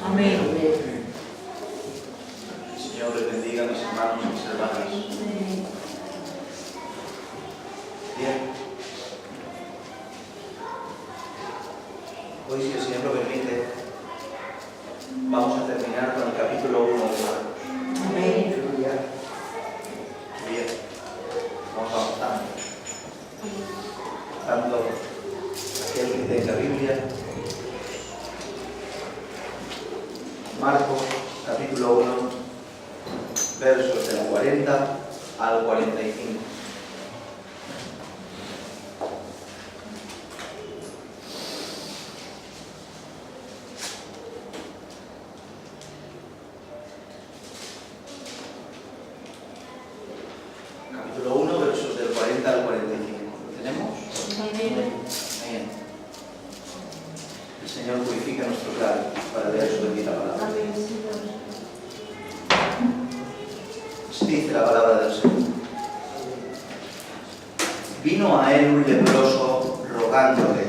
Amén. El Señor les bendiga a mis hermanos y mis hermanas. Bien. Hoy, si el Señor lo permite, vamos a terminar con el capítulo 1 de Marcos. Amén. Bien. Vamos avanzando. Tanto aquel que tenga Biblia. Marcos, capítulo 1, versos del 40 al 45. Capítulo 1, versos del 40 al 45. ¿Lo tenemos? Amén. El Señor purifica nuestros labios para leer su bendita palabra. Dice la palabra del Señor. Vino a él un leproso rogándole,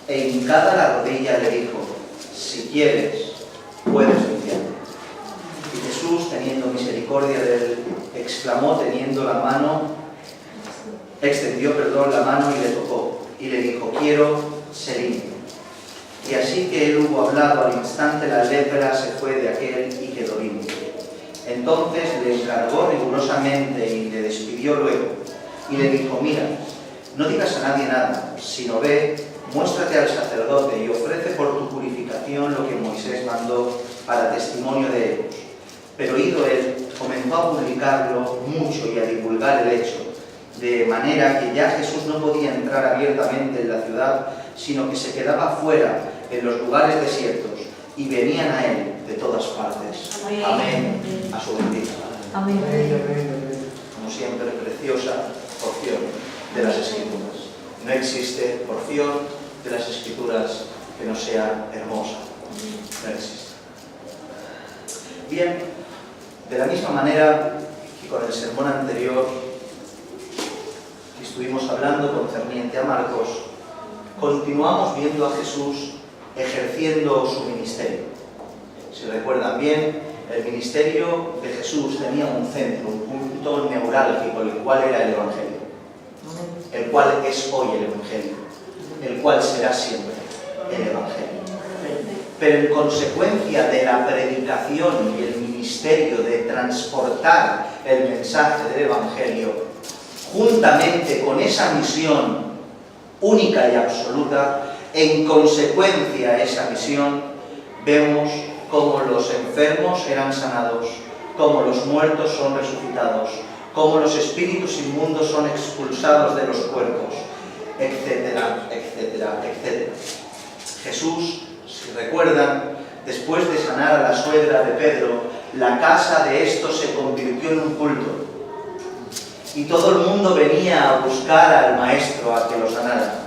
e hincada la rodilla le dijo: si quieres, puedes limpiarte. Y Jesús, teniendo misericordia de él, exclamó extendió la mano y le tocó, y le dijo: quiero, sé limpio. Y así que él hubo hablado, al instante la lepra se fue de aquel y quedó limpio. Entonces le encargó rigurosamente y le despidió luego, y le dijo: mira, no digas a nadie nada, sino ve, muéstrate al sacerdote y ofrece por tu purificación lo que Moisés mandó para testimonio de ellos. Pero ido él, comenzó a publicarlo mucho y a divulgar el hecho, de manera que ya Jesús no podía entrar abiertamente en la ciudad, sino que se quedaba fuera, en los lugares desiertos, y venían a él de todas partes. Amén. Amén. A su bendita. Amén. Como siempre, preciosa porción de las Escrituras. No existe porción de las Escrituras que no sea hermosa. No existe. Bien, de la misma manera que con el sermón anterior que estuvimos hablando concerniente a Marcos, continuamos viendo a Jesús ejerciendo su ministerio. Si recuerdan bien, el ministerio de Jesús tenía un centro, un punto neurálgico, el cual era el Evangelio, el cual es hoy el Evangelio, el cual será siempre el Evangelio. Pero en consecuencia de la predicación y el ministerio de transportar el mensaje del Evangelio, juntamente con esa misión única y absoluta, en consecuencia a esa misión, vemos cómo los enfermos eran sanados, cómo los muertos son resucitados, cómo los espíritus inmundos son expulsados de los cuerpos, etcétera, etcétera, etcétera. Jesús, si recuerdan, después de sanar a la suegra de Pedro, la casa de estos se convirtió en un culto. Y todo el mundo venía a buscar al maestro a que lo sanara.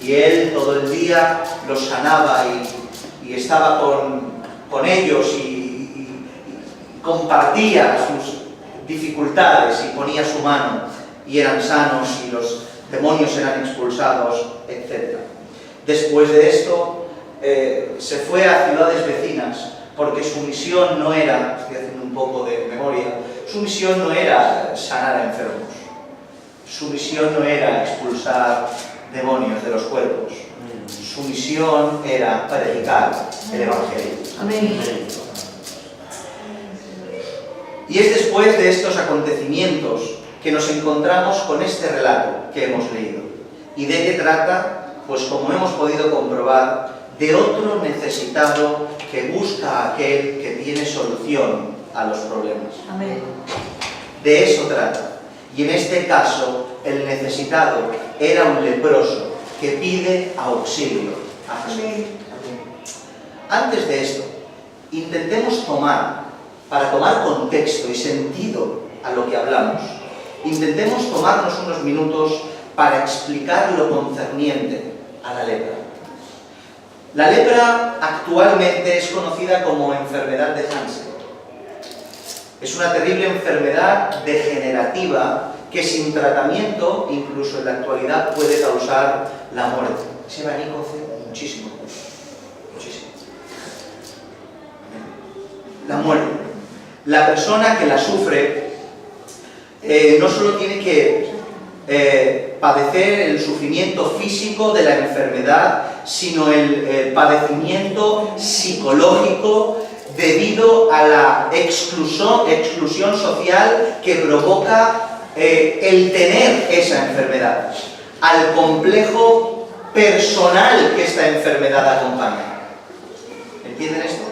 Y él todo el día los sanaba y estaba con ellos y compartía sus dificultades y ponía su mano y eran sanos y los demonios eran expulsados, etc. Después de esto se fue a ciudades vecinas porque su misión no era, estoy haciendo un poco de memoria, su misión no era sanar a enfermos, su misión no era expulsar demonios de los cuerpos, su misión era predicar el Evangelio. Amén. Y es después de estos acontecimientos que nos encontramos con este relato que hemos leído. ¿Y de qué trata? Pues como hemos podido comprobar, de otro necesitado que busca a aquel que tiene solución a los problemas. Amén. De eso trata. Y en este caso, el necesitado era un leproso que pide auxilio a Jesús. Antes de esto, intentemos para tomar contexto y sentido a lo que hablamos, intentemos tomarnos unos minutos para explicar lo concerniente a la lepra. La lepra actualmente es conocida como enfermedad de Hansen. Es una terrible enfermedad degenerativa que sin tratamiento, incluso en la actualidad, puede causar la muerte. Ese abanico hace muchísimo. la muerte. La persona que la sufre no solo tiene que padecer el sufrimiento físico de la enfermedad, sino el padecimiento psicológico debido a la exclusión social que provoca el tener esa enfermedad, al complejo personal que esta enfermedad acompaña. ¿Entienden esto?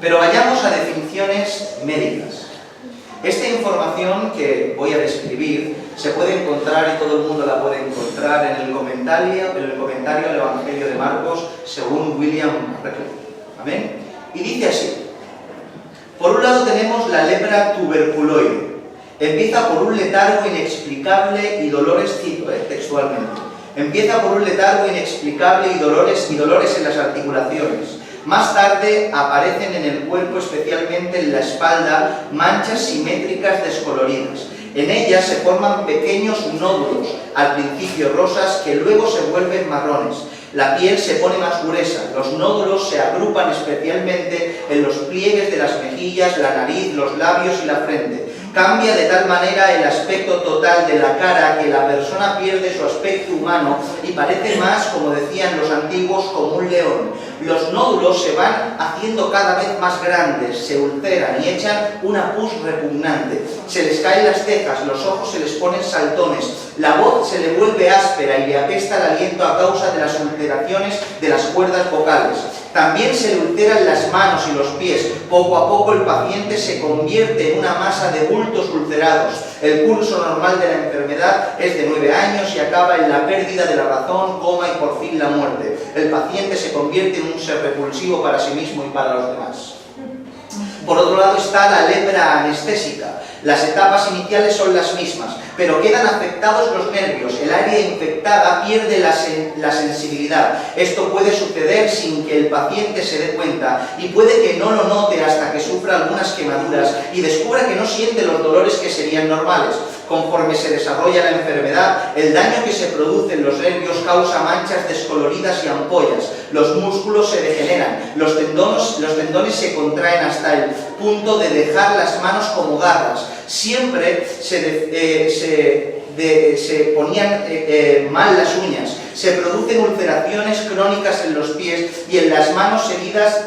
Pero vayamos a definiciones médicas. Esta información que voy a describir se puede encontrar, y todo el mundo la puede encontrar, en el comentario al Evangelio de Marcos según William Radcliffe. ¿Amén? Y dice así: por un lado tenemos la lepra tuberculoide. Empieza por un letargo inexplicable y dolores, cito textualmente, empieza por un letargo inexplicable y dolores en las articulaciones. Más tarde aparecen en el cuerpo, especialmente en la espalda, manchas simétricas descoloridas. En ellas se forman pequeños nódulos, al principio rosas, que luego se vuelven marrones. La piel se pone más gruesa, los nódulos se agrupan especialmente en los pliegues de las mejillas, la nariz, los labios y la frente. Cambia de tal manera el aspecto total de la cara que la persona pierde su aspecto humano y parece más, como decían los antiguos, como un león. Los nódulos se van haciendo cada vez más grandes, se ulceran y echan una pus repugnante. Se les caen las cejas, los ojos se les ponen saltones, la voz se le vuelve áspera y le apesta el aliento a causa de las ulceraciones de las cuerdas vocales. También se le ulceran las manos y los pies. Poco a poco el paciente se convierte en una masa de bultos ulcerados. El curso normal de la enfermedad es de 9 años y acaba en la pérdida de la razón, coma y por fin la muerte. El paciente se convierte en un ser repulsivo para sí mismo y para los demás. Por otro lado está la lepra anestésica. Las etapas iniciales son las mismas, pero quedan afectados los nervios. El área infectada pierde la sensibilidad. Esto puede suceder sin que el paciente se dé cuenta y puede que no lo note hasta que sufra algunas quemaduras y descubra que no siente los dolores que serían normales. Conforme se desarrolla la enfermedad, el daño que se produce en los nervios causa manchas descoloridas y ampollas. Los músculos se degeneran, los tendones se contraen hasta el punto de dejar las manos como garras. Siempre se ponían mal las uñas, se producen ulceraciones crónicas en los pies y en las manos seguidas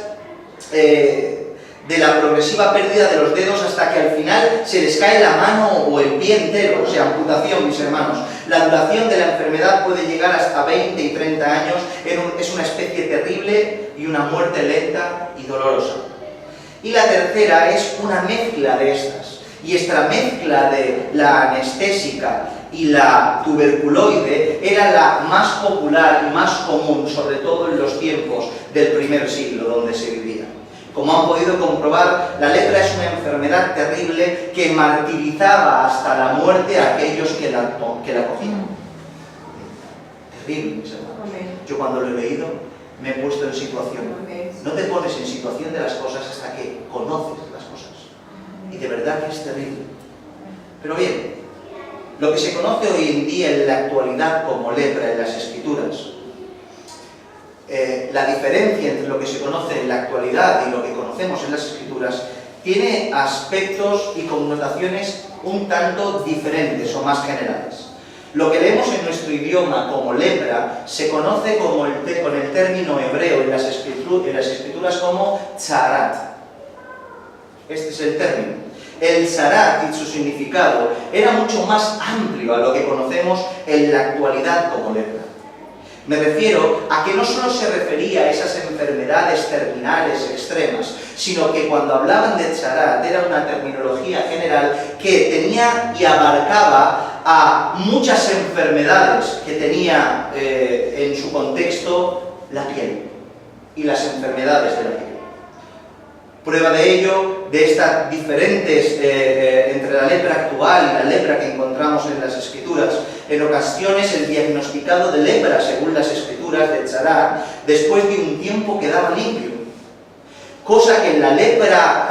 de la progresiva pérdida de los dedos hasta que al final se les cae la mano o el pie entero, o sea, amputación, mis hermanos. La duración de la enfermedad puede llegar hasta 20 y 30 años, es una especie terrible y una muerte lenta y dolorosa. Y la tercera es una mezcla de estas, y esta mezcla de la anestésica y la tuberculoide era la más popular y más común, sobre todo en los tiempos del primer siglo donde se vivía. Como han podido comprobar, la lepra es una enfermedad terrible que martirizaba hasta la muerte a aquellos que la cogían. Terrible, mis hermanos. Yo cuando lo he leído me he puesto en situación. No te pones en situación de las cosas hasta que conoces las cosas. Y de verdad que es terrible. Pero bien, lo que se conoce hoy en día en la actualidad como lepra en las Escrituras, la diferencia entre lo que se conoce en la actualidad y lo que conocemos en las Escrituras tiene aspectos y connotaciones un tanto diferentes o más generales. Lo que leemos en nuestro idioma como lepra se conoce con el término hebreo en las Escrituras como tzarat. Este es el término. El tzarat y su significado era mucho más amplio a lo que conocemos en la actualidad como lepra. Me refiero a que no solo se refería a esas enfermedades terminales extremas, sino que cuando hablaban de tzarat era una terminología general que tenía y abarcaba a muchas enfermedades que tenía en su contexto la piel y las enfermedades de la piel. Prueba de ello, de estas diferentes, entre la lepra actual y la lepra que encontramos en las Escrituras, en ocasiones el diagnosticado de lepra, según las Escrituras de tzarat, después de un tiempo quedaba limpio. Cosa que en la lepra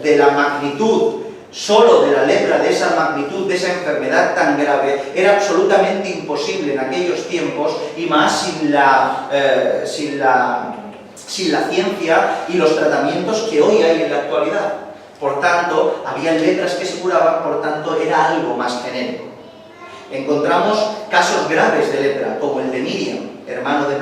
de la magnitud, solo de la lepra de esa magnitud, de esa enfermedad tan grave, era absolutamente imposible en aquellos tiempos, y más sin la sin la ciencia y los tratamientos que hoy hay en la actualidad. Por tanto, había lepras que se curaban, por tanto, era algo más genérico. Encontramos casos graves de lepra, como el de Miriam, hermana de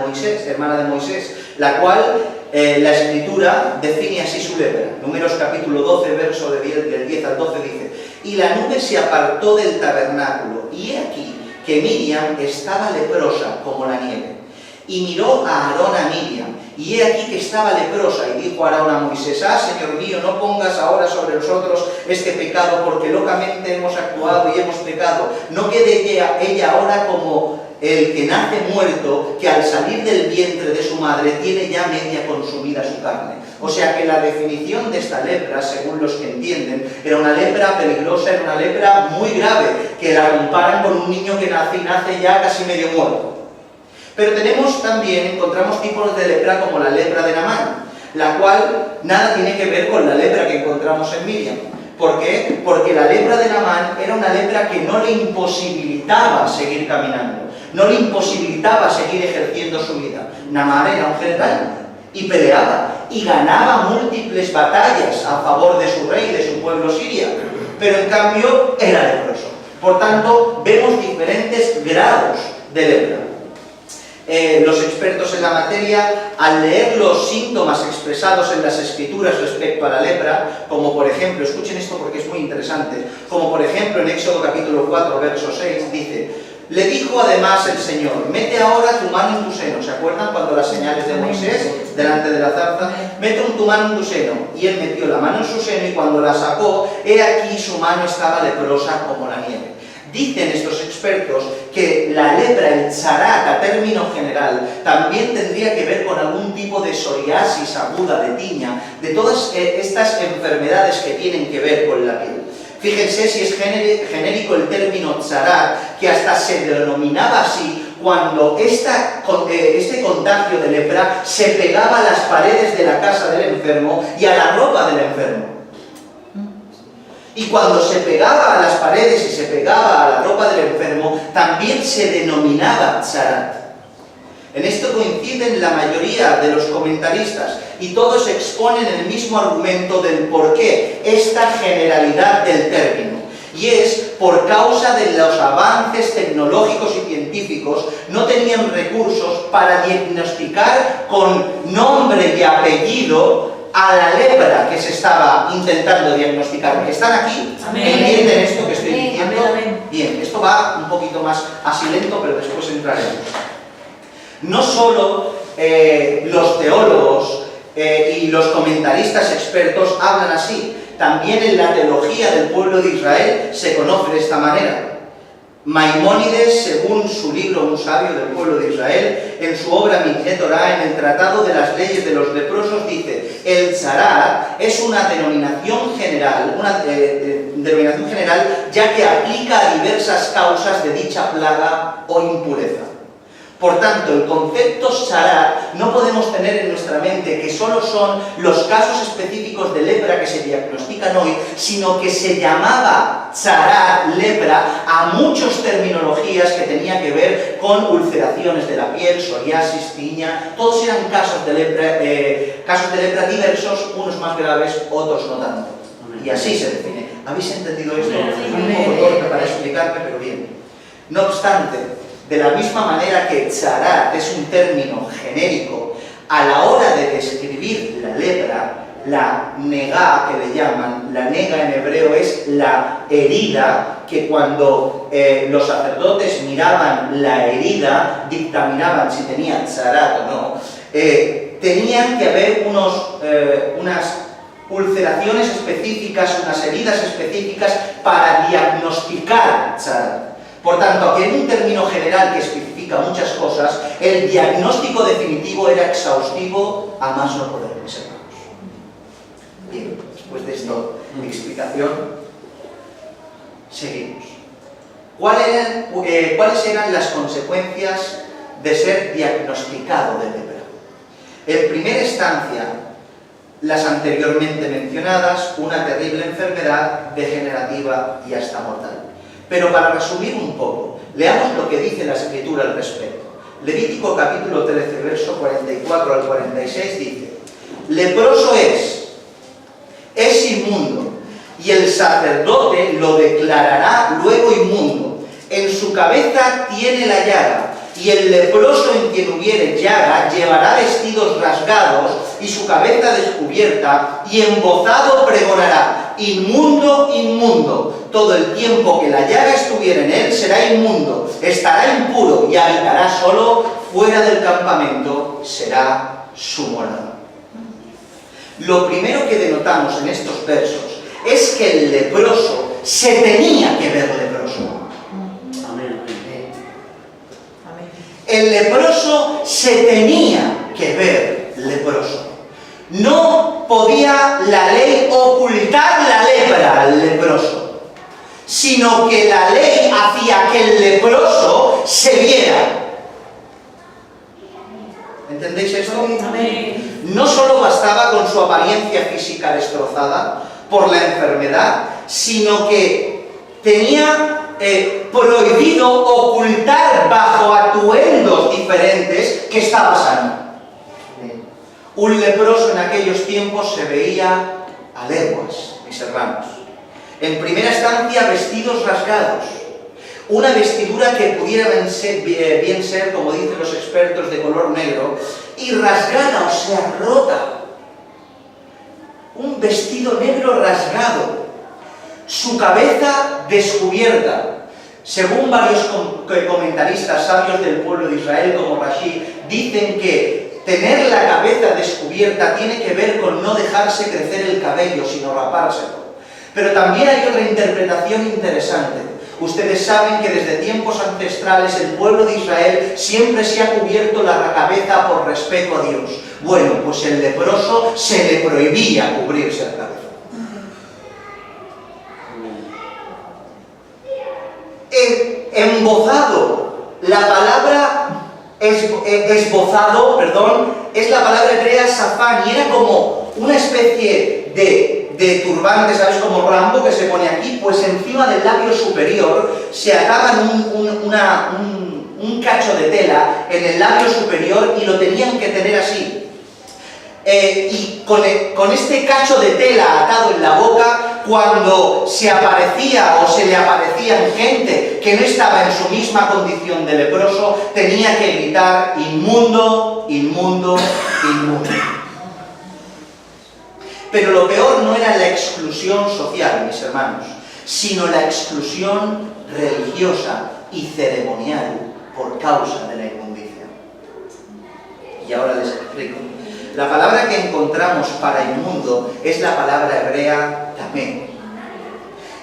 Moisés, la cual la Escritura define así su lepra. Números capítulo 12, verso del 10 al 12 dice: y la nube se apartó del tabernáculo, y he aquí que Miriam estaba leprosa como la nieve. Y miró a Aarón a Miriam, y he aquí que estaba leprosa, y dijo Aarón a Moisés: ah, Señor mío, no pongas ahora sobre nosotros este pecado, porque locamente hemos actuado y hemos pecado. No quede ella ahora como el que nace muerto, que al salir del vientre de su madre tiene ya media consumida su carne. O sea que la definición de esta lepra, según los que entienden, era una lepra peligrosa, era una lepra muy grave, que la comparan con un niño que nace y nace ya casi medio muerto. Pero encontramos tipos de lepra como la lepra de Naamán, la cual nada tiene que ver con la lepra que encontramos en Miriam. ¿Por qué? Porque la lepra de Naamán era una lepra que no le imposibilitaba seguir caminando, no le imposibilitaba seguir ejerciendo su vida. Naamán era un general y peleaba y ganaba múltiples batallas a favor de su rey, de su pueblo Siria, pero en cambio era leproso. Por tanto, vemos diferentes grados de lepra. Los expertos en la materia, al leer los síntomas expresados en las Escrituras respecto a la lepra, como por ejemplo, escuchen esto porque es muy interesante, como por ejemplo en Éxodo capítulo 4, verso 6, dice: le dijo además el Señor: mete ahora tu mano en tu seno. ¿Se acuerdan cuando las señales de Moisés delante de la zarza? Mete tu mano en tu seno. Y él metió la mano en su seno, y cuando la sacó, he aquí su mano estaba leprosa como la nieve. Dicen estos expertos que la lepra, el tzarat, a término general, también tendría que ver con algún tipo de psoriasis aguda, de tiña, de todas estas enfermedades que tienen que ver con la piel. Fíjense si es genérico el término tzarat, que hasta se denominaba así cuando este contagio de lepra se pegaba a las paredes de la casa del enfermo y a la ropa del enfermo. Y cuando se pegaba a las paredes y se pegaba a la ropa del enfermo, también se denominaba tzarat. En esto coinciden la mayoría de los comentaristas, y todos exponen el mismo argumento del por qué esta generalidad del término. Y es por causa de los avances tecnológicos y científicos, no tenían recursos para diagnosticar con nombre y apellido a la lepra que se estaba intentando diagnosticar. ¿Están aquí? Amén. ¿Entienden esto que estoy diciendo? Amén. Bien, esto va un poquito más así lento, pero después entraremos. No solo los teólogos y los comentaristas expertos hablan así, también en la teología del pueblo de Israel se conoce de esta manera. Maimónides, según su libro Un sabio del pueblo de Israel, en su obra Mishneh Torah, en el Tratado de las Leyes de los Leprosos, dice: el tzarat es una denominación general, ya que aplica a diversas causas de dicha plaga o impureza. Por tanto, el concepto tzarat no podemos tener en nuestra mente que solo son los casos específicos de lepra que se diagnostican hoy, sino que se llamaba tzarat, lepra, a muchas terminologías que tenían que ver con ulceraciones de la piel, psoriasis, tiña. Todos eran casos de lepra diversos, unos más graves, otros no tanto. Y así se define. ¿Habéis entendido esto? Fue un poco torpe para explicarme, pero bien. No obstante, de la misma manera que tzarat es un término genérico, a la hora de describir la lepra, la negá, que le llaman, la nega en hebreo es la herida, que cuando los sacerdotes miraban la herida, dictaminaban si tenía tzarat o no, tenían que haber unas ulceraciones específicas, unas heridas específicas para diagnosticar tzarat. Por tanto, aquí en un término general que especifica muchas cosas, el diagnóstico definitivo era exhaustivo a más no poder, mis hermanos. Bien, después de esta explicación, seguimos. ¿Cuáles eran las consecuencias de ser diagnosticado de lepra? En primera instancia, las anteriormente mencionadas, una terrible enfermedad degenerativa y hasta mortal. Pero para resumir un poco, leamos lo que dice la Escritura al respecto. Levítico capítulo 13, verso 44 al 46 dice: leproso es inmundo, y el sacerdote lo declarará luego inmundo. En su cabeza tiene la llaga, y el leproso en quien hubiere llaga llevará vestidos rasgados y su cabeza descubierta, y embozado pregonará: inmundo, inmundo. Todo el tiempo que la llaga estuviera en él será inmundo, estará impuro y habitará solo fuera del campamento, será su morada. Lo primero que denotamos en estos versos es que el leproso se tenía que ver leproso. El leproso se tenía que ver leproso. No podía la ley ocultar la lepra al leproso, sino que la ley hacía que el leproso se viera. ¿Entendéis esto? Amén. No solo bastaba con su apariencia física destrozada por la enfermedad, sino que tenía prohibido ocultar bajo atuendos diferentes que estaba sano. Un leproso en aquellos tiempos se veía a leguas, mis hermanos. En primera instancia, vestidos rasgados. Una vestidura que pudiera bien ser, como dicen los expertos, de color negro, y rasgada, o sea, rota. Un vestido negro rasgado. Su cabeza descubierta. Según varios comentaristas sabios del pueblo de Israel, como Rashi, dicen que tener la cabeza descubierta tiene que ver con no dejarse crecer el cabello, sino rapárselo. Pero también hay otra interpretación interesante. Ustedes saben que desde tiempos ancestrales el pueblo de Israel siempre se ha cubierto la cabeza por respeto a Dios. Bueno, pues el leproso se le prohibía cubrirse la cabeza. Embozado, la palabra esbozado, es la palabra hebrea safán, y era como una especie de turbante, ¿sabes? Como Rambo que se pone aquí, pues encima del labio superior se ataban un cacho de tela en el labio superior y lo tenían que tener así. Y con este cacho de tela atado en la boca, cuando se aparecía o se le aparecían gente que no estaba en su misma condición de leproso, tenía que gritar: inmundo, inmundo, inmundo. Pero lo peor no era la exclusión social, mis hermanos, sino la exclusión religiosa y ceremonial por causa de la inmundicia. Y ahora les explico. La palabra que encontramos para inmundo es la palabra hebrea tamé,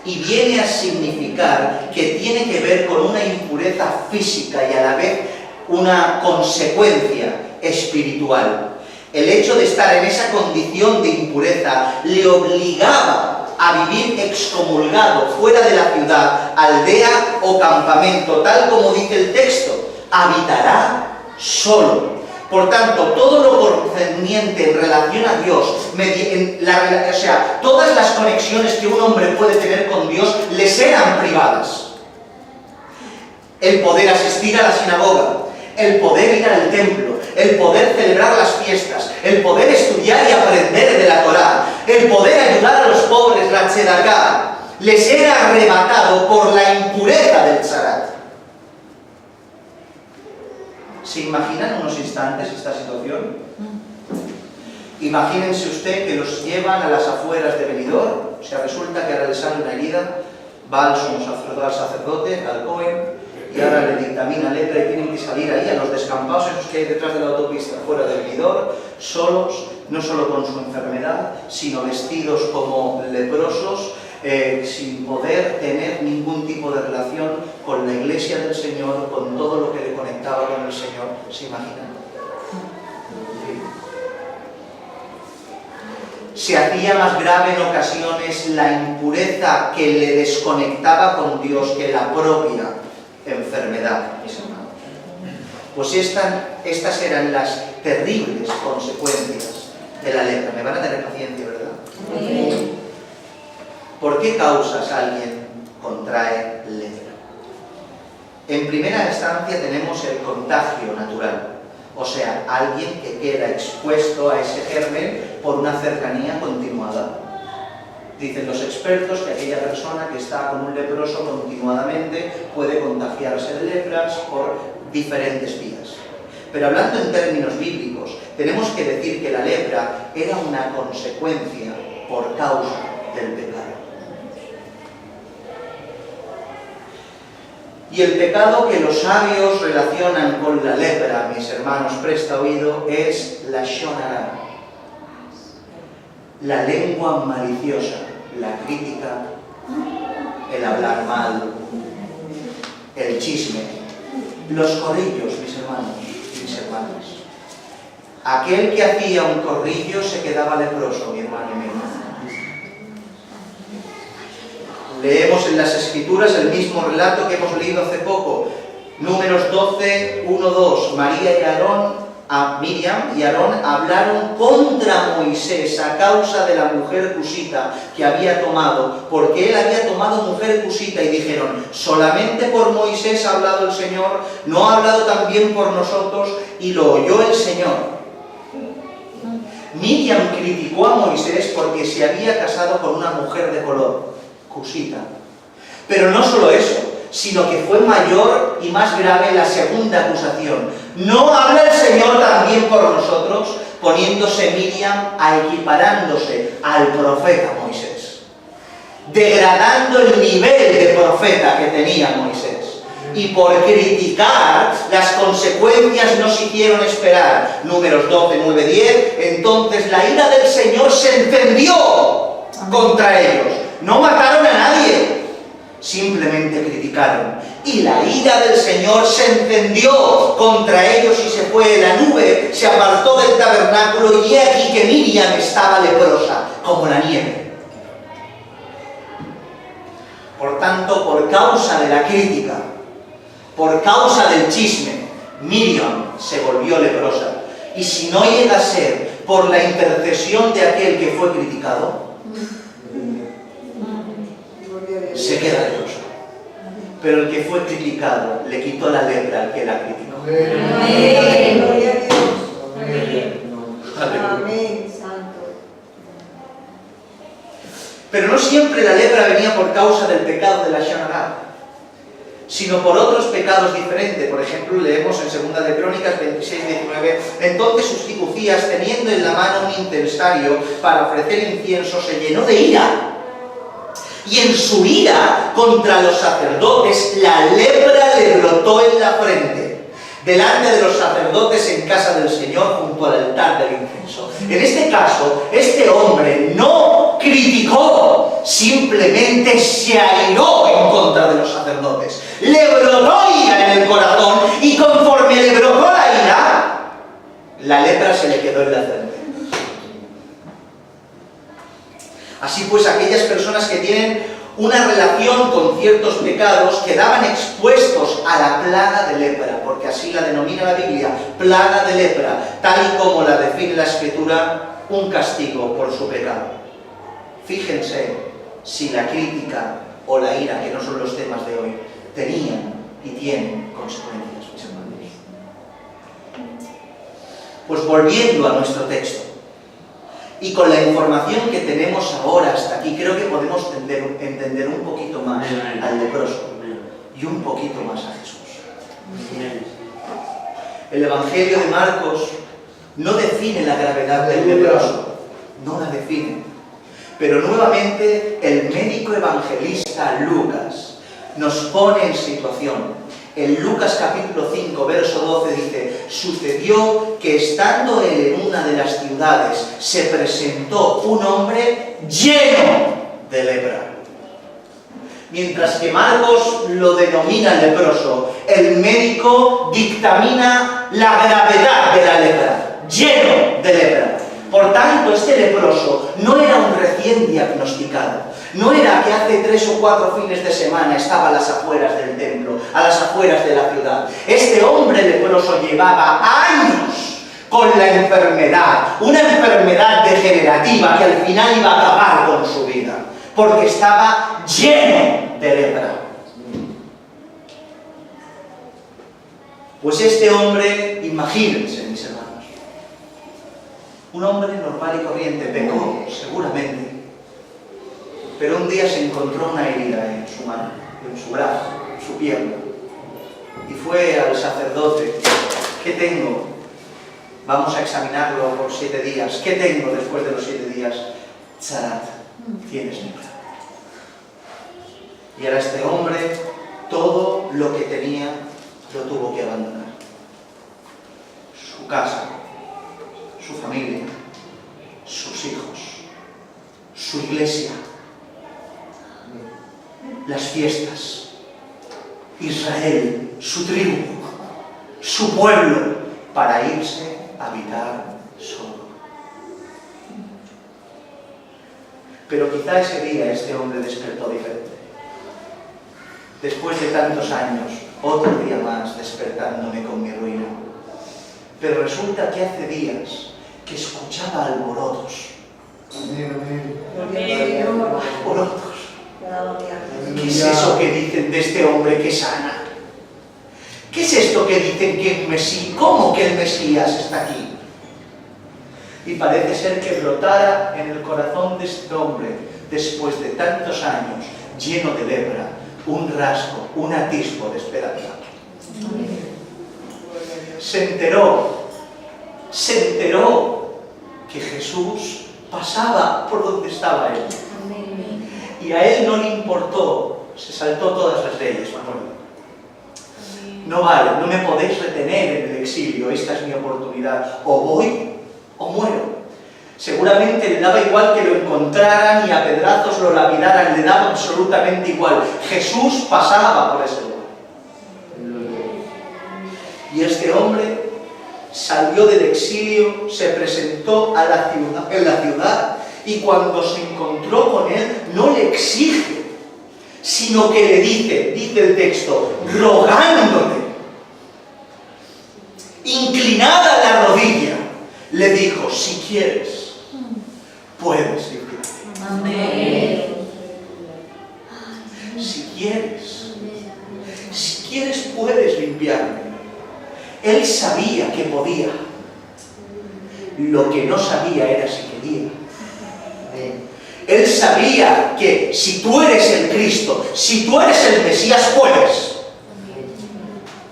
y viene a significar que tiene que ver con una impureza física y a la vez una consecuencia espiritual. El hecho de estar en esa condición de impureza le obligaba a vivir excomulgado fuera de la ciudad, aldea o campamento, tal como dice el texto: habitará solo. Por tanto, todo lo concerniente en relación a Dios, todas las conexiones que un hombre puede tener con Dios, les eran privadas. El poder asistir a la sinagoga, el poder ir al templo, el poder celebrar las fiestas, el poder estudiar y aprender de la Torá, el poder ayudar a los pobres, la tzedaká, les era arrebatado por la impureza del tzarat. ¿Se imaginan unos instantes esta situación? Imagínense usted que los llevan a las afueras de Benidorm, o sea, resulta que ahora le sale una herida, va al sacerdote, al Cohen, y ahora le dictamina lepra y tienen que salir ahí a los descampados esos que hay detrás de la autopista, fuera de Benidorm, solos, no solo con su enfermedad, sino vestidos como leprosos, sin poder tener ningún tipo de relación con la iglesia del Señor, con todo lo que le conectaba con el Señor. ¿Se imaginan? Se hacía más grave en ocasiones la impureza que le desconectaba con Dios que la propia enfermedad, mis hermanos. Pues estas eran las terribles consecuencias de la lepra. Me van a tener paciencia, ¿verdad? Sí. ¿Por qué causas alguien contrae lepra? En primera instancia tenemos el contagio natural, o sea, alguien que queda expuesto a ese germen por una cercanía continuada. Dicen los expertos que aquella persona que está con un leproso continuadamente puede contagiarse de lepras por diferentes vías. Pero hablando en términos bíblicos, tenemos que decir que la lepra era una consecuencia por causa del pecado. Y el pecado que los sabios relacionan con la lepra, mis hermanos, presta oído, es la shonara, la lengua maliciosa, la crítica, el hablar mal, el chisme, los corrillos, mis hermanos, mis hermanas. Aquel que hacía un corrillo se quedaba leproso, mi hermano y mi hermana. Leemos en las Escrituras el mismo relato que hemos leído hace poco. Números 12, 1, 2. Miriam y Aarón hablaron contra Moisés a causa de la mujer cusita que había tomado, porque él había tomado mujer cusita, y dijeron: solamente por Moisés ha hablado el Señor, ¿no ha hablado también por nosotros? Y lo oyó el Señor. Miriam criticó a Moisés porque se había casado con una mujer de color, cusita. Pero no solo eso, sino que fue mayor y más grave la segunda acusación. ¿No habla el Señor también por nosotros? Poniéndose Miriam equiparándose al profeta Moisés, degradando el nivel de profeta que tenía Moisés. Y por criticar, las consecuencias no se hicieron esperar. Números 12, 9, 10. Entonces la ira del Señor se encendió contra ellos. No mataron a nadie, simplemente criticaron. Y la ira del Señor se encendió contra ellos y se fue. La nube se apartó del tabernáculo, y he aquí que Miriam estaba leprosa, como la nieve. Por tanto, por causa de la crítica, por causa del chisme, Miriam se volvió leprosa. Y si no llega a ser por la intercesión de aquel que fue criticado, se queda leproso. Pero el que fue criticado le quitó la lepra al que la criticó. Amén. Gloria a Dios. Aleluya. Amén, santo. Pero no siempre la lepra venía por causa del pecado de la shonara, sino por otros pecados diferentes. Por ejemplo, leemos en 2 de Crónicas 26, 19: entonces Uzías, teniendo en la mano un incensario para ofrecer incienso, se llenó de ira. Y en su ira contra los sacerdotes, la lepra le brotó en la frente, delante de los sacerdotes en casa del Señor, junto al altar del incienso. En este caso, este hombre no criticó, simplemente se airó en contra de los sacerdotes. Le brotó ira en el corazón, y conforme le brotó la ira, la lepra se le quedó en la frente. Así pues, aquellas personas que tienen una relación con ciertos pecados quedaban expuestos a la plaga de lepra, porque así la denomina la Biblia, plaga de lepra, tal y como la define la Escritura, un castigo por su pecado. Fíjense si la crítica o la ira, que no son los temas de hoy, tenían y tienen consecuencias, mis hermanos. Pues volviendo a nuestro texto, y con la información que tenemos ahora hasta aquí, creo que podemos entender un poquito más al leproso y un poquito más a Jesús. El Evangelio de Marcos no define la gravedad del leproso, no la define. Pero nuevamente el médico evangelista Lucas nos pone en situación. En Lucas capítulo 5, verso 12 dice: sucedió que estando él en una de las ciudades, se presentó un hombre lleno de lepra. Mientras que Marcos lo denomina leproso, el médico dictamina la gravedad de la lepra, lleno de lepra. Por tanto, este leproso no era un recién diagnosticado. No era que hace 3 o 4 fines de semana estaba a las afueras del templo, a las afueras de la ciudad. Este hombre leproso llevaba años con la enfermedad, una enfermedad degenerativa que al final iba a acabar con su vida, porque estaba lleno de lepra. Pues este hombre, imagínense, mis hermanos, un hombre normal y corriente, pecó, seguramente, pero un día se encontró una herida en su mano, en su brazo, en su pierna, y fue al sacerdote. ¿Qué tengo? Vamos a examinarlo por 7 días. ¿Qué tengo después de los 7 días? Tzarat, tienes lepra. Y ahora este hombre, todo lo que tenía, lo tuvo que abandonar. Su casa, su familia, sus hijos, su iglesia, las fiestas, Israel, su tribu, su pueblo, para irse a habitar solo. Pero quizá ese día este hombre despertó diferente. Después de tantos años, otro día más despertándome con mi ruina. Pero resulta que hace días que escuchaba alborotos. Alborotos. ¿Qué es eso que dicen de este hombre que sana? ¿Qué es esto que dicen que el Mesías? ¿Cómo que el Mesías está aquí? Y parece ser que brotara en el corazón de este hombre, después de tantos años, lleno de lepra, un rasgo, un atisbo de esperanza. Se enteró que Jesús pasaba por donde estaba él. Y a él no le importó, se saltó todas las leyes, Manuel. No vale, no me podéis retener en el exilio, esta es mi oportunidad. O voy o muero. Seguramente le daba igual que lo encontraran y a pedrazos lo lapidaran, le daba absolutamente igual. Jesús pasaba por ese lugar. Y este hombre salió del exilio, se presentó en la ciudad, y cuando se encontró con él, no le exige, sino que le dice el texto, rogándole, inclinada la rodilla, le dijo, si quieres, puedes limpiarme. Amén. Si quieres, puedes limpiarme. Él sabía que podía. Lo que no sabía era si quería. Él sabía que si tú eres el Cristo, si tú eres el Mesías, puedes.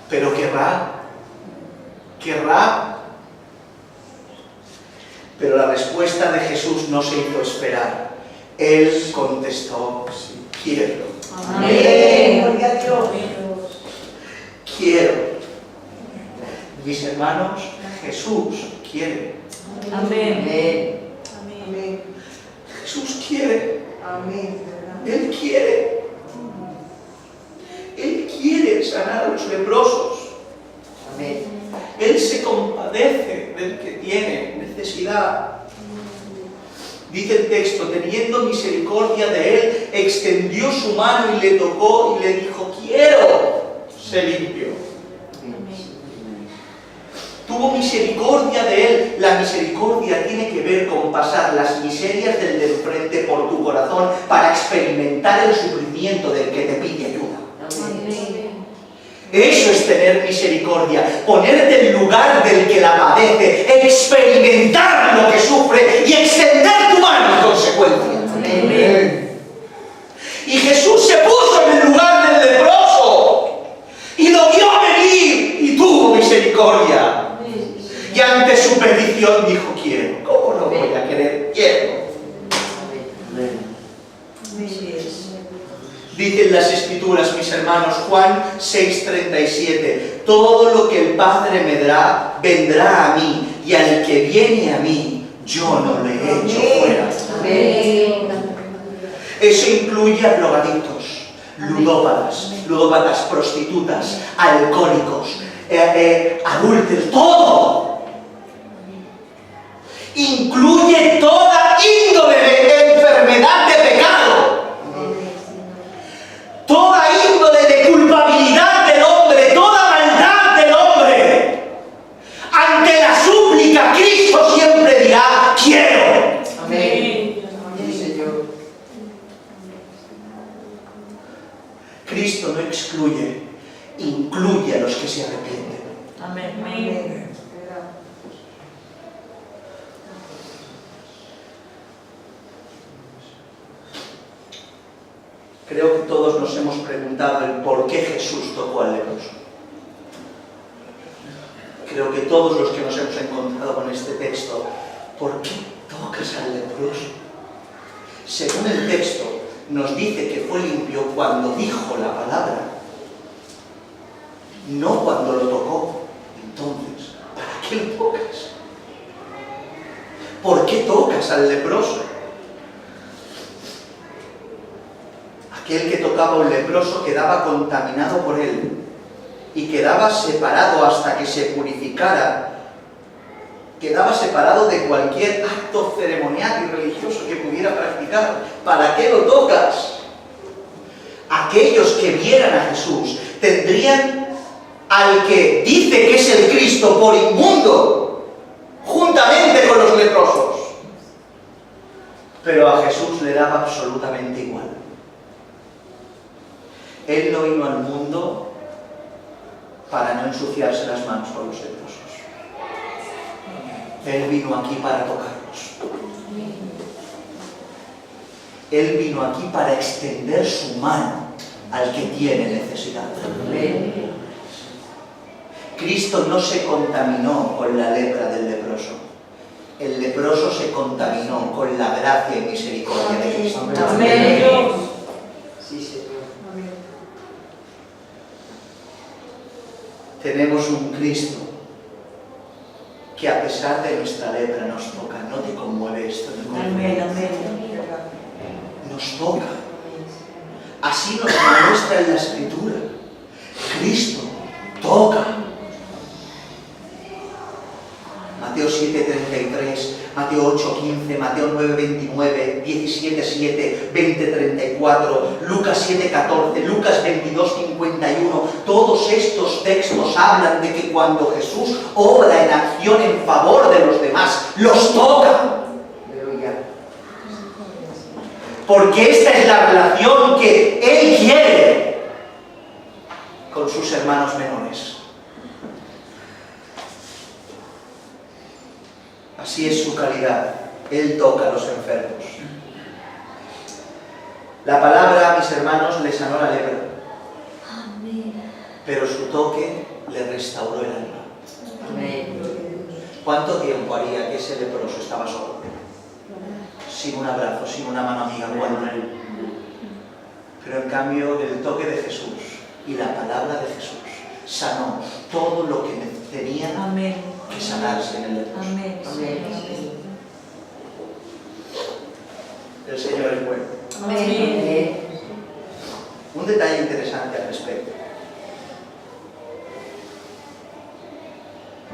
Pero querrá. Pero la respuesta de Jesús no se hizo esperar. Él contestó, quiero. Amén. Gloria a Dios. Quiero. Mis hermanos, Jesús quiere. Amén. Amén. Jesús quiere. Amén. Él quiere. Él quiere sanar a los leprosos. Amén. Él se compadece del que tiene necesidad. Dice el texto, teniendo misericordia de él, extendió su mano y le tocó y le dijo, quiero, se limpió. Tuvo misericordia de él. La misericordia tiene que ver con pasar las miserias del de enfrente por tu corazón para experimentar el sufrimiento del que te pide ayuda. Eso es tener misericordia, ponerte en lugar del que la padece, experimentar lo que sufre y extender tu mano en consecuencia. Amén. Y Jesús se puso en el lugar del leproso y lo vio venir y tuvo misericordia. Y ante su petición dijo, quiero. ¿Cómo no voy a querer? Quiero. Dicen las Escrituras, mis hermanos, Juan 6:37, todo lo que el Padre me dará, vendrá a mí, y al que viene a mí, yo no le echo fuera. Amén. Eso incluye a drogadictos, ludópatas, prostitutas, alcohólicos, adúlteros, todo. Incluye toda índole de enfermedad de pecado. Toda índole de culpabilidad del hombre, toda maldad del hombre. Ante la súplica, Cristo siempre dirá, quiero. Amén. Amén, Señor. Cristo no excluye, incluye a los que se arrepienten. Amén. Creo que todos nos hemos preguntado el por qué Jesús tocó al leproso. Creo que todos los que nos hemos encontrado con este texto, ¿por qué tocas al leproso? Según el texto, nos dice que fue limpio cuando dijo la palabra, no cuando lo tocó. Entonces, ¿para qué lo tocas? ¿Por qué tocas al leproso? Aquel que tocaba a un leproso quedaba contaminado por él y quedaba separado hasta que se purificara, quedaba separado de cualquier acto ceremonial y religioso que pudiera practicar. ¿Para qué lo tocas? Aquellos que vieran a Jesús tendrían al que dice que es el Cristo por inmundo, juntamente con los leprosos. Pero a Jesús le daba absolutamente igual. Él no vino al mundo para no ensuciarse las manos con los leprosos. Él vino aquí para tocarlos. Él vino aquí para extender su mano al que tiene necesidad. Cristo no se contaminó con la lepra del leproso. El leproso se contaminó con la gracia y misericordia de Cristo. Amén. Sí, Señor. Tenemos un Cristo que a pesar de nuestra lepra nos toca. ¿No te conmueve esto? Amén. Nos toca. Así nos lo muestra en la Escritura. Cristo toca. Mateo 7:33, Mateo 8:15, Mateo 9:29, 17:7, 20:34, Lucas 7:14, Lucas 22:51. Todos estos textos hablan de que cuando Jesús obra en acción en favor de los demás, los toca. Porque esta es la relación que Él quiere con sus hermanos menores. Así es su calidad. Él toca a los enfermos. La palabra, mis hermanos, le sanó la lepra. Pero su toque le restauró el alma. ¿Cuánto tiempo haría que ese leproso estaba solo? Sin un abrazo, sin una mano amiga. ¿Cuánto? Pero en cambio, el toque de Jesús y la palabra de Jesús sanó todo lo que tenía que sanarse en el leproso. El Señor es bueno. Un detalle interesante al respecto.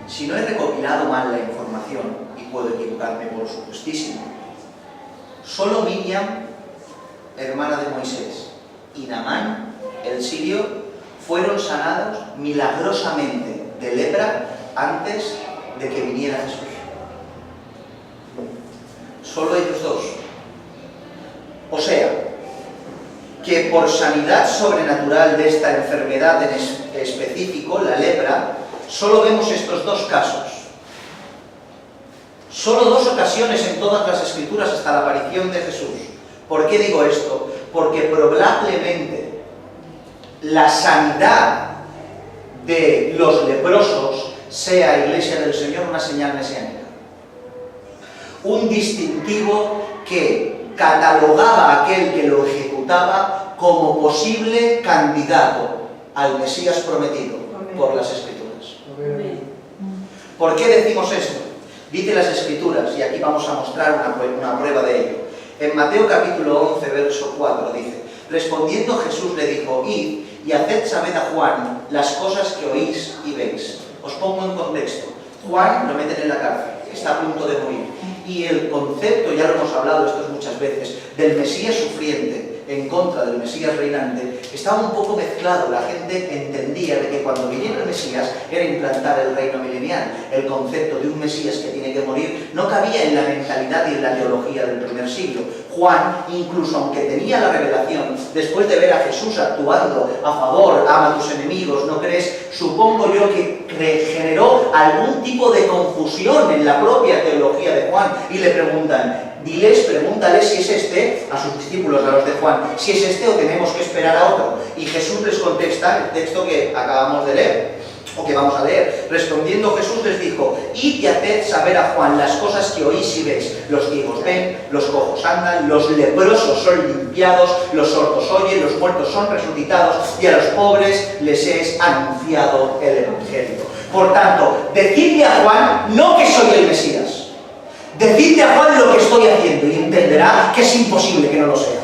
Si no he recopilado mal la información, y puedo equivocarme por supuestísimo, solo Miriam, hermana de Moisés, y Naamán, el sirio, fueron sanados milagrosamente de lepra antes de que viniera Jesús. Solo ellos dos. O sea, que por sanidad sobrenatural de esta enfermedad en específico, la lepra, solo vemos estos dos casos. Solo dos ocasiones en todas las Escrituras hasta la aparición de Jesús. ¿Por qué digo esto? Porque probablemente la sanidad de los leprosos sea, Iglesia del Señor, una señal mesiánica. Un distintivo que catalogaba a aquel que lo ejecutaba como posible candidato al Mesías prometido por las Escrituras. ¿Por qué decimos esto? Dice las Escrituras, y aquí vamos a mostrar una prueba de ello. En Mateo capítulo 11, verso 4 dice: respondiendo Jesús le dijo: id y haced saber a Juan las cosas que oís y veis. Os pongo en contexto. Juan lo meten en la cárcel, está a punto de morir. Y el concepto, ya lo hemos hablado esto muchas veces, del Mesías sufriente, en contra del Mesías reinante, estaba un poco mezclado. La gente entendía de que cuando viniera el Mesías era implantar el reino milenial. El concepto de un Mesías que tiene que morir no cabía en la mentalidad y en la teología del primer siglo. Juan, incluso aunque tenía la revelación, después de ver a Jesús actuando a favor, ama a tus enemigos, ¿no crees? Supongo yo que generó algún tipo de confusión en la propia teología de Juan, y le preguntan, pregúntales si es este, a sus discípulos, a los de Juan, si es este o tenemos que esperar a otro. Y Jesús les contesta el texto que acabamos de leer, o que vamos a leer. Respondiendo Jesús les dijo, id y haced saber a Juan las cosas que oís y veis. Los ciegos ven, los cojos andan, los leprosos son limpiados, los sordos oyen, los muertos son resucitados, y a los pobres les es anunciado el Evangelio. Por tanto, decidle a Juan no que soy el Mesías. Decidle a Juan lo que estoy haciendo y entenderá que es imposible que no lo sea.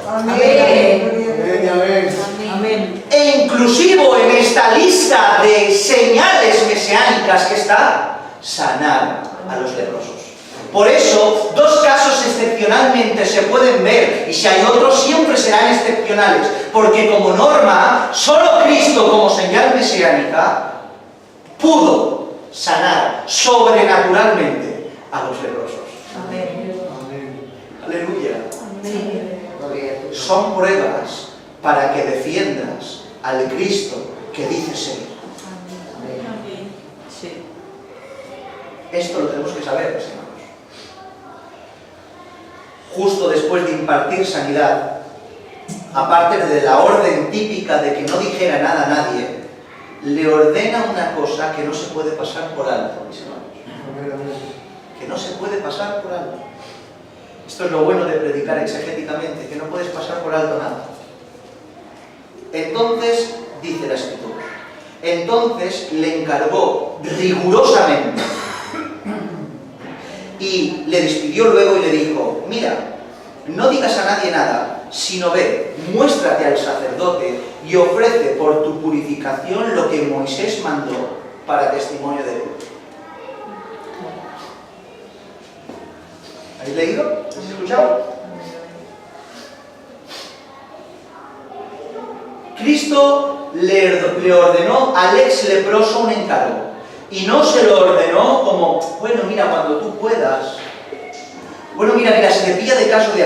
Amén. E inclusivo en esta lista de señales mesiánicas que está sanar a los leprosos. Por eso, dos casos excepcionalmente se pueden ver, y si hay otros siempre serán excepcionales, porque como norma, solo Cristo como señal mesiánica pudo sanar sobrenaturalmente a los leprosos. Amén. Aleluya. Amén. Son pruebas para que defiendas al Cristo que dices ser. Amén. Sí. Esto lo tenemos que saber, mis hermanos. Justo después de impartir sanidad, aparte de la orden típica de que no dijera nada a nadie, le ordena una cosa que no se puede pasar por alto, mis hermanos. Que no se puede pasar por alto. Esto es lo bueno de predicar exegéticamente, que no puedes pasar por alto nada. Entonces, dice la Escritura, entonces le encargó rigurosamente y le despidió luego y le dijo, mira, no digas a nadie nada, sino ve, muéstrate al sacerdote y ofrece por tu purificación lo que Moisés mandó para testimonio de él. ¿Habéis leído? ¿Habéis escuchado? Cristo le ordenó al ex leproso un encargo. Y no se lo ordenó como, bueno, mira, cuando tú puedas. Bueno, mira, si te pilla de paso de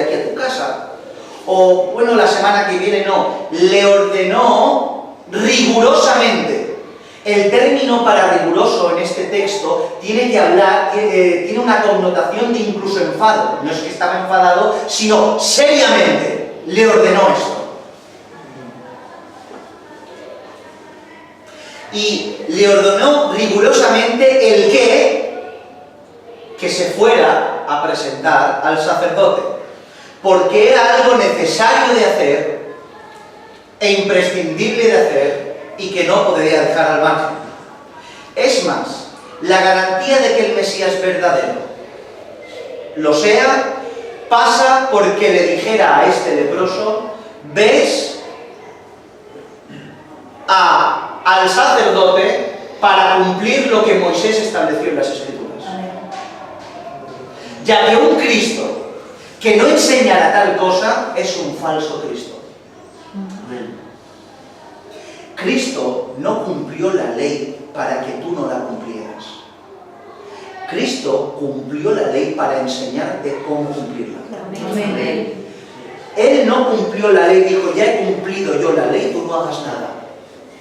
aquí a tu casa. O, bueno, la semana que viene, no. Le ordenó rigurosamente. El término para riguroso en este texto tiene una connotación de incluso enfado. No es que estaba enfadado, sino seriamente le ordenó esto. Y le ordenó rigurosamente el que se fuera a presentar al sacerdote, porque era algo necesario de hacer e imprescindible de hacer y que no podría dejar al margen. Es más, la garantía de que el Mesías verdadero lo sea pasa porque le dijera a este leproso, ves al sacerdote para cumplir lo que Moisés estableció en las Escrituras. Ya que un Cristo que no enseñara tal cosa es un falso Cristo. Cristo no cumplió la ley para que tú no la cumplieras. Cristo cumplió la ley para enseñarte cómo cumplirla. Amén. Él no cumplió la ley, dijo, ya he cumplido yo la ley, tú no hagas nada.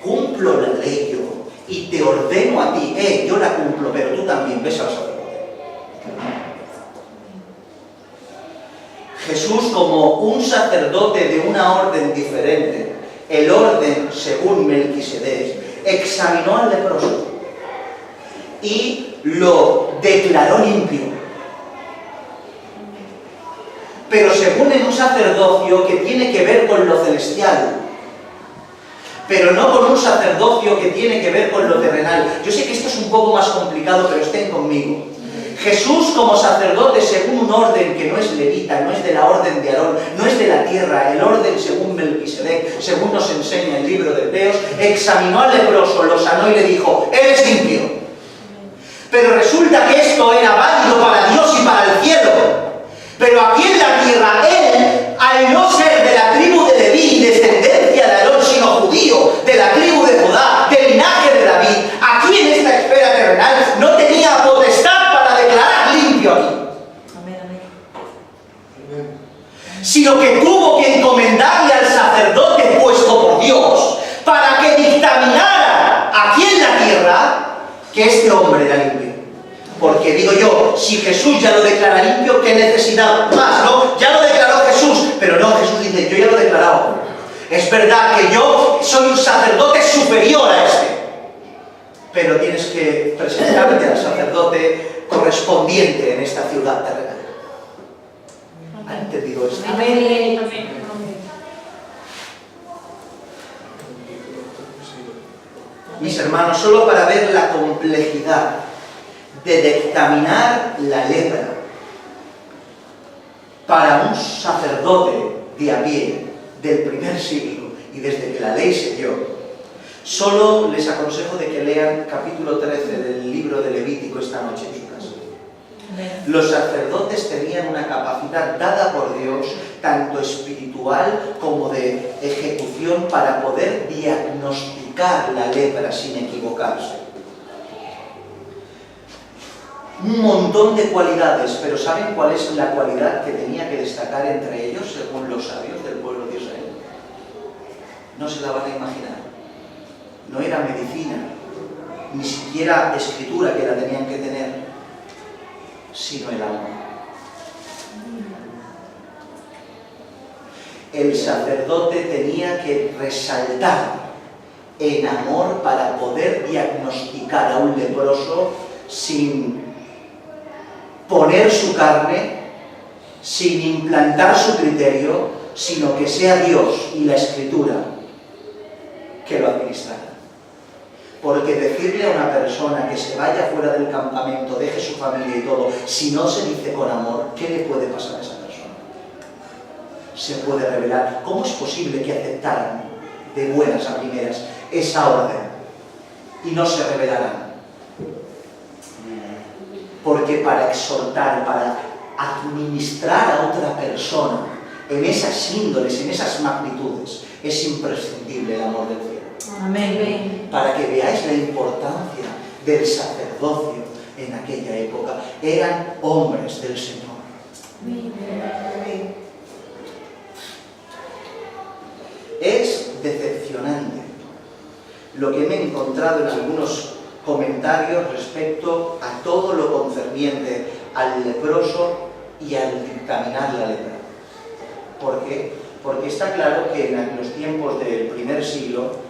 Cumplo la ley yo y te ordeno a ti, yo la cumplo, pero tú también ves al sacerdote. Jesús, como un sacerdote de una orden diferente, el orden según Melquisedec, examinó al leproso y lo declaró limpio. Pero según en un sacerdocio que tiene que ver con lo celestial, pero no con un sacerdocio que tiene que ver con lo terrenal. Yo sé que esto es un poco más complicado, pero estén conmigo. Jesús como sacerdote según un orden que no es levita, no es de la orden de Aarón, no es de la tierra, el orden según Melquisedec, según nos enseña el libro de Hebreos, examinó al leproso, lo sanó y le dijo, eres limpio. Pero resulta que esto era válido para Dios y para el cielo. Pero aquí en la tierra, él, al no sino que tuvo que encomendarle al sacerdote puesto por Dios para que dictaminara aquí en la tierra que este hombre era limpio. Porque digo yo, si Jesús ya lo declara limpio, ¿qué necesidad más, no? Ya lo declaró Jesús, pero no, Jesús dice, yo ya lo he declarado. Es verdad que yo soy un sacerdote superior a este, pero tienes que presentarte al sacerdote correspondiente en esta ciudad terrenal. ¿Han entendido esto? Amén. Mis hermanos, solo para ver la complejidad de dictaminar la lepra para un sacerdote de a pie del primer siglo y desde que la ley se dio, solo les aconsejo de que lean capítulo 13 del libro de Levítico esta noche en su casa. Los sacerdotes tenían una capacidad dada por Dios, tanto espiritual como de ejecución, para poder diagnosticar la lepra sin equivocarse. Un montón de cualidades, pero ¿saben cuál es la cualidad que tenía que destacar entre ellos, según los sabios del pueblo de Israel? No se la van a imaginar. No era medicina, ni siquiera escritura que la tenían que tener, sino el amor. El sacerdote tenía que resaltar en amor para poder diagnosticar a un leproso sin poner su carne, sin implantar su criterio, sino que sea Dios y la Escritura que lo administrara. Porque decirle a una persona que se vaya fuera del campamento, deje su familia y todo, si no se dice con amor, ¿qué le puede pasar a esa persona? Se puede revelar. ¿Cómo es posible que aceptaran de buenas a primeras esa orden y no se rebelaran? Porque para exhortar, para administrar a otra persona en esas índoles, en esas magnitudes, es imprescindible el amor del cielo. Amén. Para que veáis la importancia del sacerdocio en aquella época. Eran hombres del Señor. Es decepcionante lo que me he encontrado en algunos comentarios respecto a todo lo concerniente al leproso y al dictaminar la lepra. ¿Por qué? Porque está claro que en los tiempos del primer siglo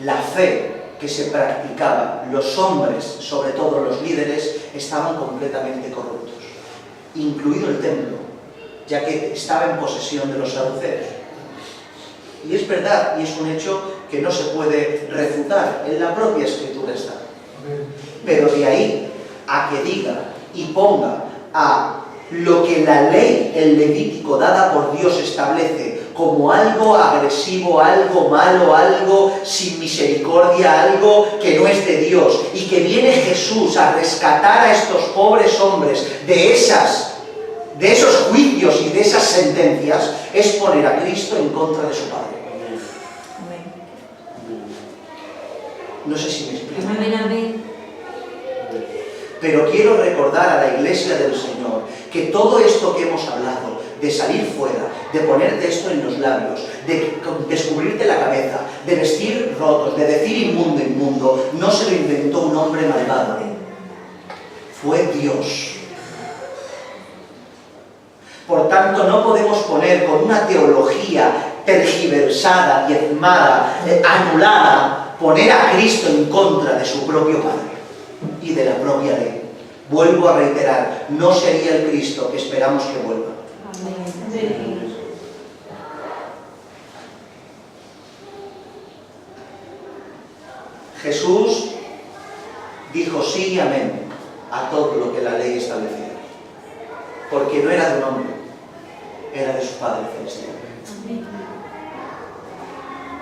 la fe que se practicaba, los hombres, sobre todo los líderes, estaban completamente corruptos, incluido el templo, ya que estaba en posesión de los saduceos. Y es verdad, y es un hecho que no se puede refutar, en la propia Escritura está. Pero de ahí a que diga y ponga a lo que la ley, el Levítico, dada por Dios, establece como algo agresivo, algo malo, algo sin misericordia, algo que no es de Dios, y que viene Jesús a rescatar a estos pobres hombres de esos juicios y de esas sentencias, es poner a Cristo en contra de su Padre. No sé si me explico. Pero quiero recordar a la Iglesia del Señor que todo esto que hemos hablado, de salir fuera, de ponerte esto en los labios, de descubrirte la cabeza, de vestir rotos, de decir inmundo, inmundo, no se lo inventó un hombre malvado. Fue Dios. Por tanto, no podemos poner con una teología tergiversada, diezmada, anulada, poner a Cristo en contra de su propio Padre y de la propia ley. Vuelvo a reiterar, no sería el Cristo que esperamos que vuelva. Amén. Jesús dijo sí y amén a todo lo que la ley establecía, porque no era de un hombre, era de su Padre celestial.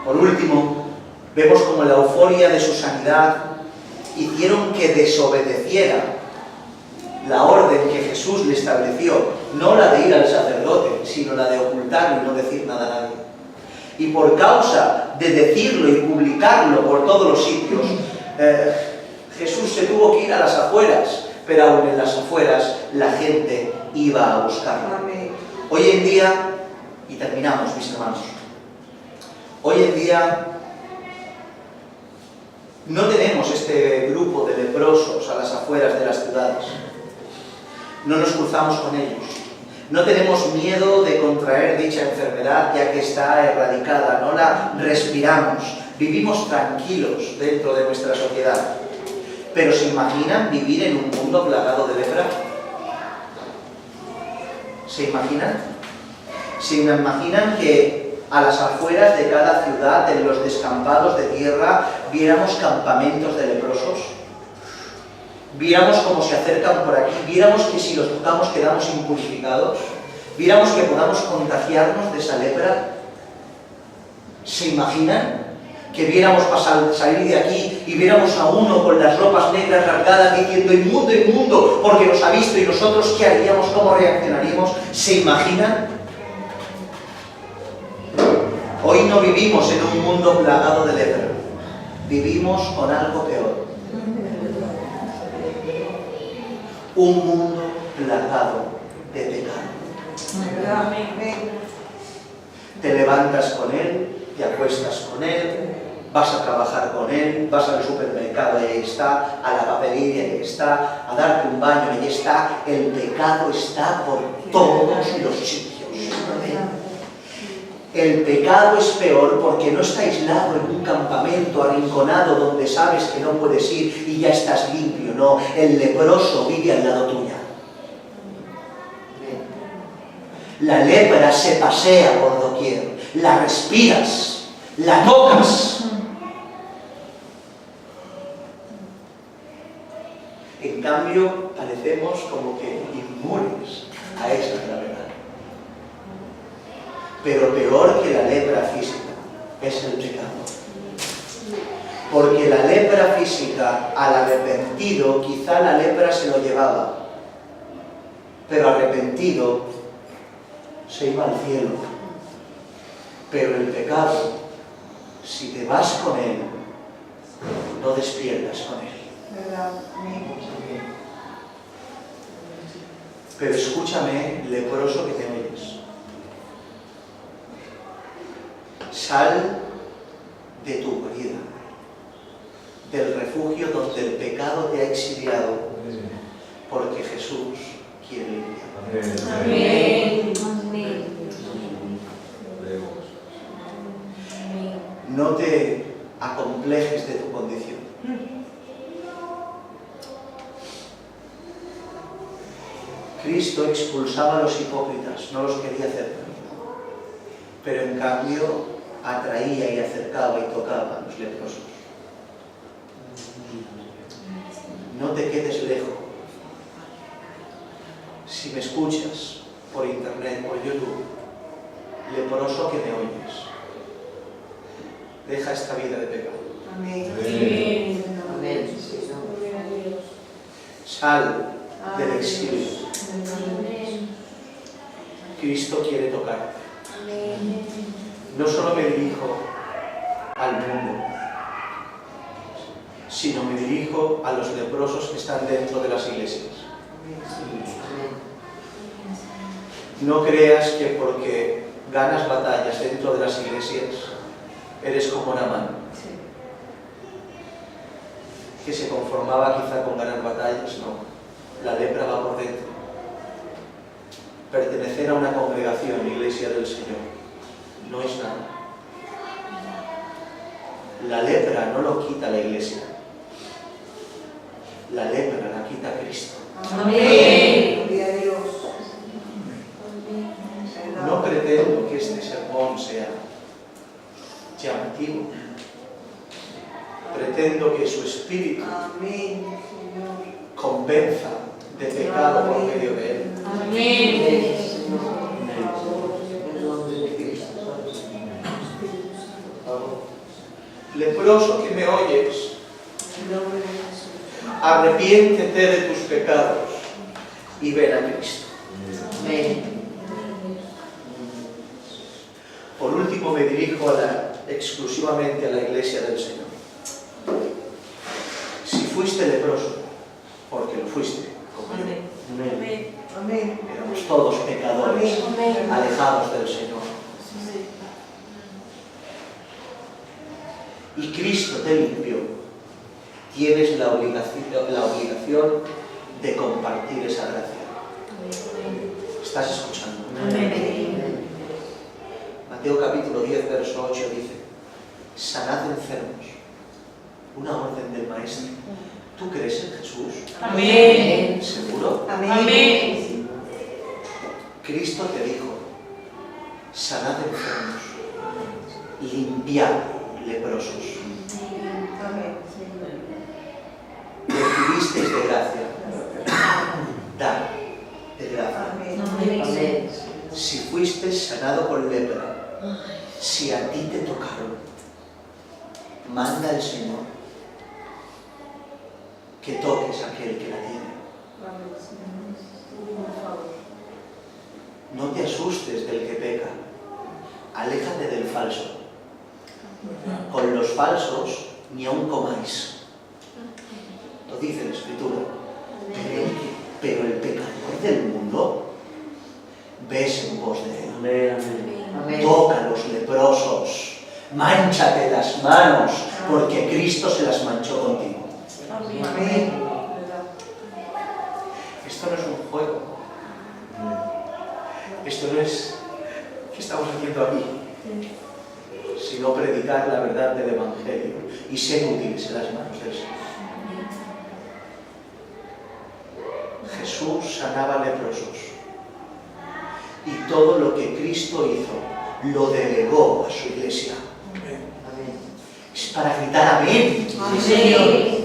Por último, vemos como la euforia de su sanidad hicieron que desobedeciera la orden que Jesús le estableció, no la de ir al sacerdote, sino la de ocultarlo y no decir nada a nadie. Y por causa de decirlo y publicarlo por todos los sitios, Jesús se tuvo que ir a las afueras, pero aún en las afueras la gente iba a buscarlo. Amén. Hoy en día, y terminamos, mis hermanos, hoy en día no tenemos este grupo de leprosos a las afueras de las ciudades. No nos cruzamos con ellos. No tenemos miedo de contraer dicha enfermedad ya que está erradicada, no la respiramos. Vivimos tranquilos dentro de nuestra sociedad. Pero ¿se imaginan vivir en un mundo plagado de lepra? ¿Se imaginan? ¿Se imaginan que a las afueras de cada ciudad, en los descampados de tierra, viéramos campamentos de leprosos? Viéramos cómo se acercan por aquí, viéramos que si los tocamos quedamos impurificados, viéramos que podamos contagiarnos de esa lepra. ¿Se imaginan? Que viéramos salir de aquí y viéramos a uno con las ropas negras rasgadas diciendo inmundo, inmundo, porque nos ha visto y nosotros ¿qué haríamos? ¿Cómo reaccionaríamos? ¿Se imaginan? Hoy no vivimos en un mundo plagado de lepra, vivimos con algo peor. Un mundo plagado de pecado. Amén. Te levantas con él, te acuestas con él, vas a trabajar con él, vas al supermercado y ahí está, a la papelería y ahí está, a darte un baño y ahí está. El pecado está por todos los sitios. El pecado es peor porque no está aislado en un campamento arrinconado donde sabes que no puedes ir y ya estás limpio, no. El leproso vive al lado tuya. La lepra se pasea por doquier, la respiras, la tocas. En cambio, parecemos como que inmunes a esa gravedad. Pero peor que la lepra física es el pecado. Porque la lepra física, al arrepentido, quizá la lepra se lo llevaba, pero arrepentido se iba al cielo. Pero el pecado, si te vas con él, no despiertas con él. Pero escúchame, leproso que te oyes. Sal de tu guarida, del refugio donde el pecado te ha exiliado, porque Jesús quiere limpiar. Amén. Amén. No te acomplejes de tu condición. Cristo expulsaba a los hipócritas, no los quería hacer, pero en cambio atraía y acercaba y tocaba a los leprosos. No te quedes lejos. Si me escuchas por internet, por YouTube, leproso que me oyes, deja esta vida de pecado. Amén. Amén. Amén. Sal del exilio. Cristo quiere tocarte. No solo me dirijo al mundo, sino me dirijo a los leprosos que están dentro de las iglesias. No creas que porque ganas batallas dentro de las iglesias eres como Naamán, que se conformaba quizá con ganar batallas. No, la lepra va por dentro. Pertenecer a una congregación, iglesia del Señor, no es nada. La lepra no lo quita la iglesia. La lepra la quita Cristo. Amén. Gloria a Dios. No pretendo que este sermón sea llamativo. Pretendo que su espíritu Amén, Señor. convenza de pecado por medio de él. Amén. Señor, por favor, en el nombre de Cristo. Por favor. Leproso que me oyes, En el nombre de Jesús. arrepiéntete de tus pecados y ven a Cristo. Amén. Por último, me dirijo exclusivamente a la iglesia del Señor. Si fuiste leproso, porque lo fuiste, como yo. Amén. Amén. Éramos todos pecadores, Amén. alejados del Señor. Y Cristo te limpió. Tienes la obligación de compartir esa gracia. ¿Estás escuchando? Amén. Mateo capítulo 10, verso 8 dice: sanad enfermos. Una orden del Maestro. ¿Tú crees en Jesús? Amén. ¿Seguro? Amén. Cristo te dijo: sanad enfermos, limpiad leprosos. Amén. Recibisteis de gracia, dar de gracia. Amén. Si fuiste sanado con lepra, si a ti te tocaron, manda el Señor que toques a aquel que la tiene. No te asustes del que peca, aléjate del falso. Con los falsos ni aun comáis. Lo dice la Escritura. Pero el pecador del mundo, ves en pos de él. Amén. Toca a los leprosos, mánchate las manos, porque Cristo se las manchó contigo. Amén. Esto no es un juego. Esto no es ¿qué estamos haciendo aquí? Sino predicar la verdad del Evangelio y ser útiles en las manos del Señor. Jesús sanaba leprosos y todo lo que Cristo hizo lo delegó a su iglesia. Amén. Es para gritar amén. Amén.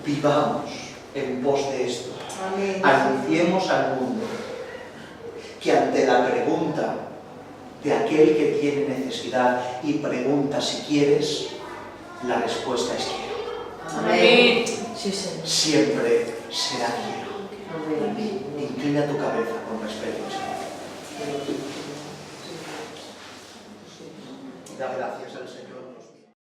Vivamos en pos de esto. Amén. Anunciemos al mundo que ante la pregunta de aquel que tiene necesidad y pregunta si quieres, la respuesta es quiero. Amén. Siempre será quiero. Amén. Inclina tu cabeza con respeto, Señor. Da gracias al Señor.